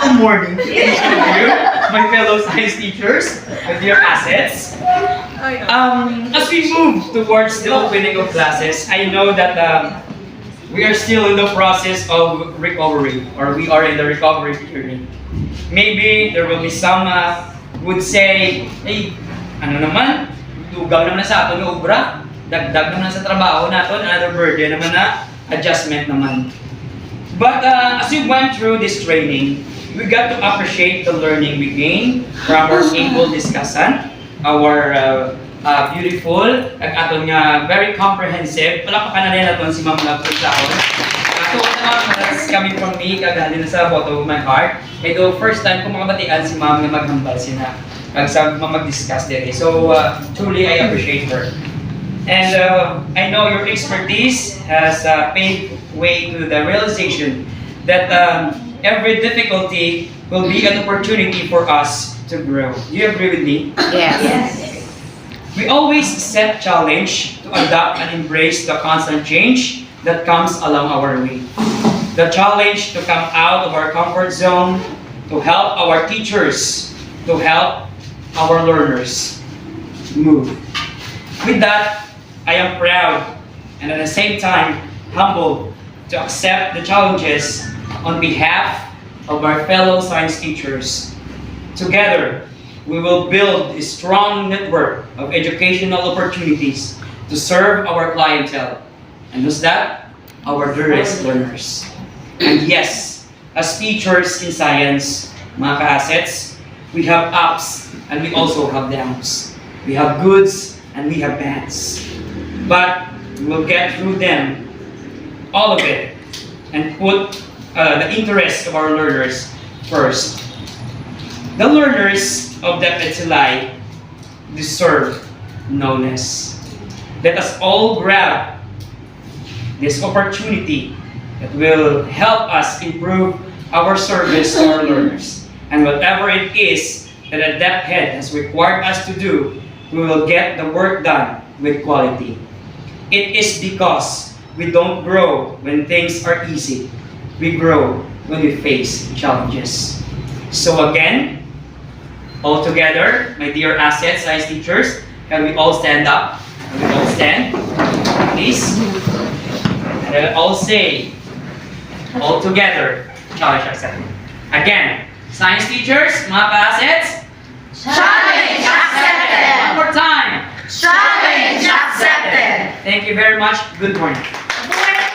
Good morning to each of you, my fellow science teachers, with your assets. As we move towards the opening of classes, I know that we are still in the process of recovery, or we are in the recovery period. Maybe there will be some would say, hey, ano naman, tugaw naman na sa aton ng obra, dagdag naman sa trabaho natin, another burden naman na adjustment naman. But as we went through this training, we got to appreciate the learning we gained from our able discussion, our beautiful, at aton nga very comprehensive. Palakpakan na rin natin si Ma'am Love sa ako. So what naman, that's coming from me, kagaling na sa bottom of my heart. Ito, first time ko makabatian si Ma'am na maghambal sina. Kag mag-discuss din. So truly, I appreciate her. And I know your expertise has paved way to the realization that every difficulty will be an opportunity for us to grow. Do you agree with me? Yes. We always set challenge to adapt and embrace the constant change that comes along our way. The challenge to come out of our comfort zone, to help our teachers, to help our learners move. With that, I am proud and at the same time humbled to accept the challenges on behalf of our fellow science teachers. Together, we will build a strong network of educational opportunities to serve our clientele. And who's that? Our dearest learners. And yes, as teachers in science, mga ka-assets, we have ups and we also have downs. We have goods and we have bads. But we'll get through them, all of it, and put the interest of our learners first. The learners of the Petsilai deserve no less. Let us all grab this opportunity that will help us improve our service to our learners. And whatever it is that a Dep head has required us to do, we will get the work done with quality. It is because we don't grow when things are easy. We grow when we face challenges. So again, all together, my dear assets, science teachers, can we all stand up? Can we all stand, please? And then all say, all together, challenge accepted. Again, science teachers, mga ka-assets, Challenge accepted! one more time. Challenge accepted! Thank you very much. Good morning.